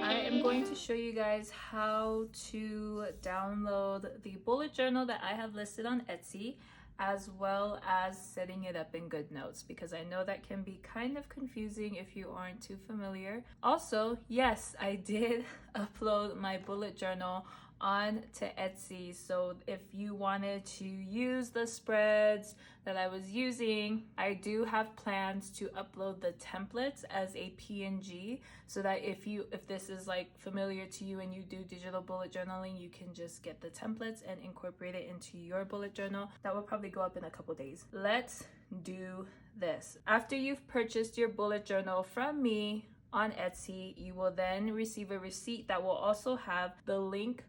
I am going to show you guys how to download the bullet journal that I have listed on Etsy, as well as setting it up in GoodNotes, because I know that can be kind of confusing if you aren't too familiar. Also, yes, I did upload my bullet journal on to Etsy, so if you wanted to use the spreads that I was using, I do have plans to upload the templates as a PNG, so that if this is like familiar to you and you do digital bullet journaling, you can just get the templates and incorporate it into your bullet journal. That will probably go up in a couple days. Let's do this. After you've purchased your bullet journal from me on Etsy, you will then receive a receipt that will also have the link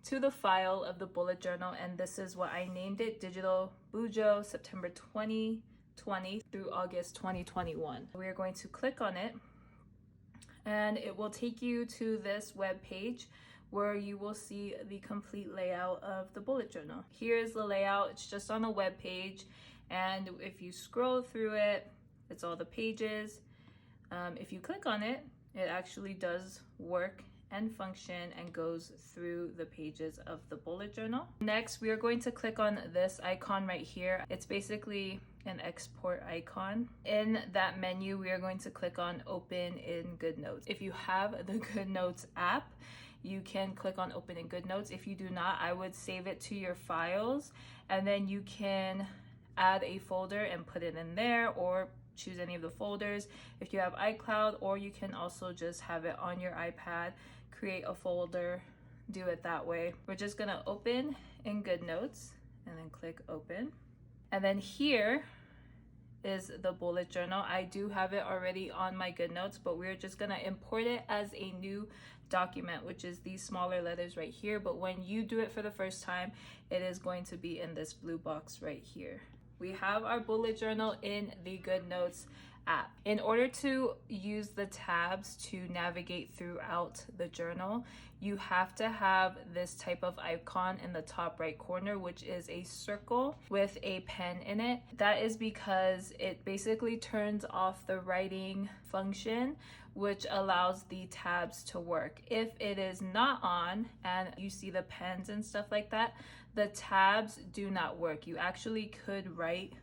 to the file of the bullet journal, and this is what I named it: Digital Bujo, September 2020 through August 2021. We are going to click on it, and it will take you to this web page where you will see the complete layout of the bullet journal. Here's the layout. It's just on a web page, and if you scroll through it, it's all the pages. If you click on it, it actually does work and function and goes through the pages of the bullet journal. Next, we are going to click on this icon right here. It's basically an export icon. In that menu, we are going to click on Open in GoodNotes. If you have the GoodNotes app, you can click on Open in GoodNotes. If you do not, I would save it to your files, and then you can add a folder and put it in there, or choose any of the folders if you have iCloud, or you can also just have it on your iPad, create a folder, do it that way. We're just gonna open in GoodNotes and then click open. And then here is the bullet journal. I do have it already on my GoodNotes, but we're just gonna import it as a new document, which is these smaller letters right here. But when you do it for the first time, it is going to be in this blue box right here. We have our bullet journal in the GoodNotes app. In order to use the tabs to navigate throughout the journal, you have to have this type of icon in the top right corner, which is a circle with a pen in it. That is because it basically turns off the writing function, which allows the tabs to work. If it is not on and you see the pens and stuff like that, the tabs do not work. You actually could write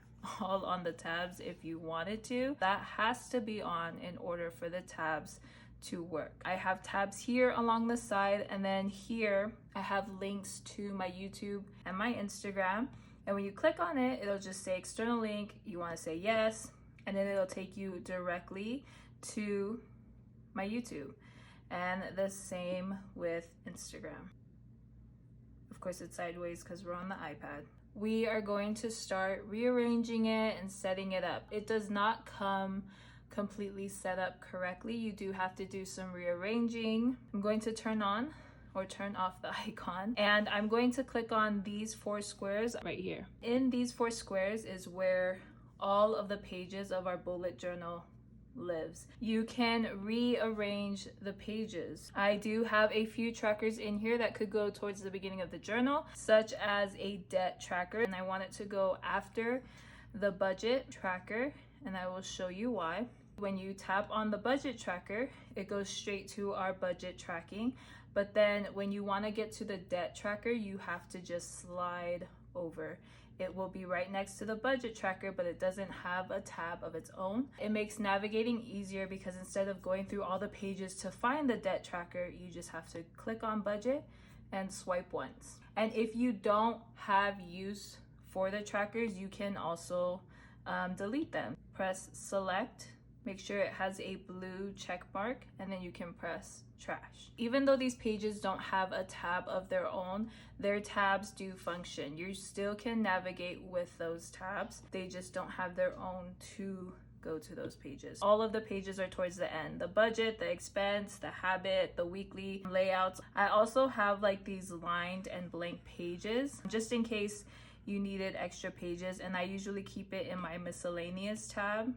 all on the tabs if you wanted to. That has to be on in order for the tabs to work. I have tabs here along the side, and then here I have links to my YouTube and my Instagram. And when you click on it, it'll just say external link. You want to say yes, and then it'll take you directly to my YouTube. And the same with Instagram. Of course, it's sideways because we're on the iPad. We are going to start rearranging it and setting it up. It does not come completely set up correctly. You do have to do some rearranging. I'm going to turn on or turn off the icon, and I'm going to click on these 4 squares right here. In these 4 squares is where all of the pages of our bullet journal lives. You can rearrange the pages. I do have a few trackers in here that could go towards the beginning of the journal, such as a debt tracker, and I want it to go after the budget tracker, and I will show you why. When you tap on the budget tracker, it goes straight to our budget tracking, but then when you want to get to the debt tracker, you have to just slide over. It will be right next to the budget tracker, but it doesn't have a tab of its own. It makes navigating easier because instead of going through all the pages to find the debt tracker, you just have to click on budget and swipe once. And if you don't have use for the trackers, you can also delete them. Press select, make sure it has a blue check mark, and then you can press trash. Even though these pages don't have a tab of their own, their tabs do function. You still can navigate with those tabs. They just don't have their own to go to those pages. All of the pages are towards the end. The budget, the expense, the habit, the weekly layouts. I also have like these lined and blank pages just in case you needed extra pages, and I usually keep it in my miscellaneous tab.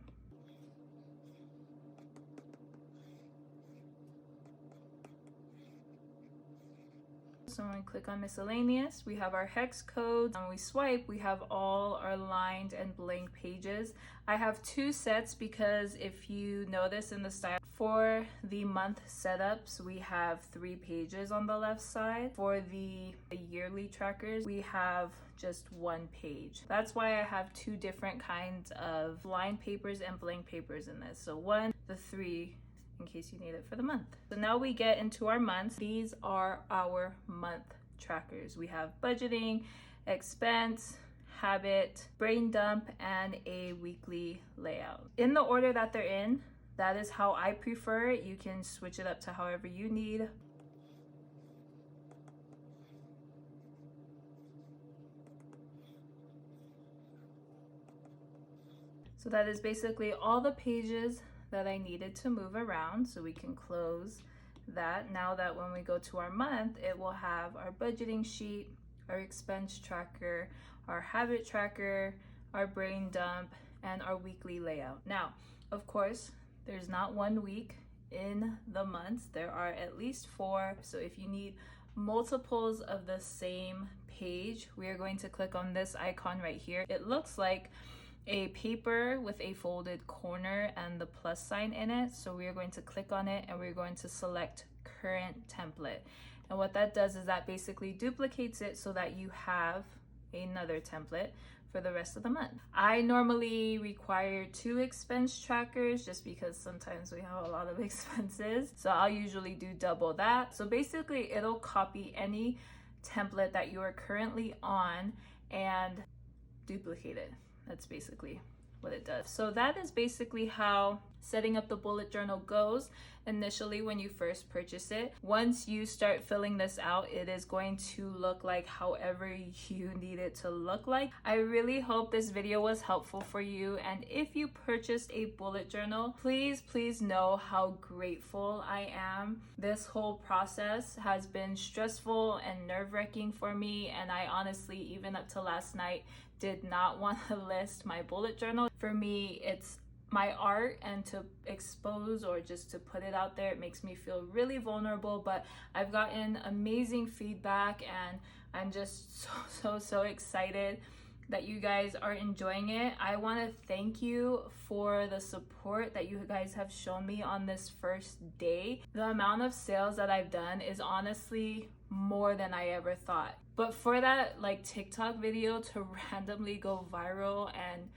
So when we click on miscellaneous, we have our hex codes. When we swipe, we have all our lined and blank pages. I have 2 sets because if you notice in the style, for the month setups, we have 3 pages on the left side. For the yearly trackers, we have just 1 page. That's why I have 2 different kinds of lined papers and blank papers in this. So 1, the 3, in case you need it for the month. So now we get into our months. These are our month trackers. We have budgeting, expense, habit, brain dump, and a weekly layout. In the order that they're in, that is how I prefer it. You can switch it up to however you need. So that is basically all the pages that I needed to move around, so we can close that. Now that when we go to our month, it will have our budgeting sheet, our expense tracker, our habit tracker, our brain dump, and our weekly layout. Now, of course, there's not 1 week in the months. There are at least 4. So if you need multiples of the same page, we are going to click on this icon right here. It looks like a paper with a folded corner and the plus sign in it. So we are going to click on it and we're going to select current template. And what that does is that basically duplicates it so that you have another template for the rest of the month. I normally require 2 expense trackers just because sometimes we have a lot of expenses. So I'll usually do double that. So basically it'll copy any template that you are currently on and duplicate it. That's basically what it does. So that is basically how setting up the bullet journal goes initially when you first purchase it. Once you start filling this out, it is going to look like however you need it to look like. I really hope this video was helpful for you, and if you purchased a bullet journal, please know how grateful I am. This whole process has been stressful and nerve-wracking for me, and I honestly, even up to last night, did not want to list my bullet journal. For me, it's my art, and to expose or just to put it out there, it makes me feel really vulnerable, but I've gotten amazing feedback and I'm just so excited that you guys are enjoying it. I want to thank you for the support that you guys have shown me on this first day. The amount of sales that I've done is honestly more than I ever thought. But for that like TikTok video to randomly go viral, and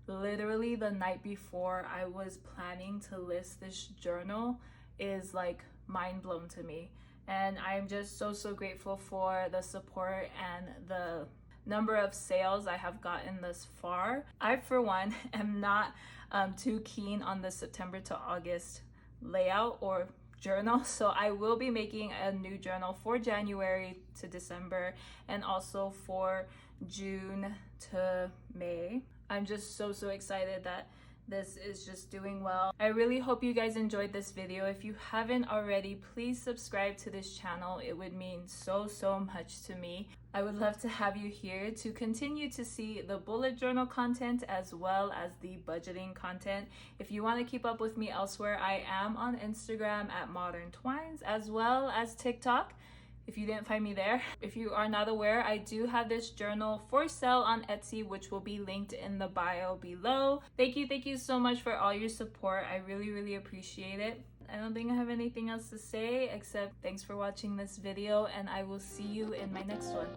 literally the night before I was planning to list this journal, is like mind blown to me. And I'm just so grateful for the support and the number of sales I have gotten thus far. I, for one, am not too keen on the September to August layout or journal, so I will be making a new journal for January to December and also for June to May. I'm just so excited that this is just doing well. I really hope you guys enjoyed this video. If you haven't already, please subscribe to this channel. It would mean so much to me. I would love to have you here to continue to see the bullet journal content as well as the budgeting content. If you want to keep up with me elsewhere, I am on Instagram at Modern Twines as well as TikTok, if you didn't find me there. If you are not aware, I do have this journal for sale on Etsy, which will be linked in the bio below. Thank you so much for all your support. I really appreciate it. I don't think I have anything else to say except thanks for watching this video, and I will see you in my next one.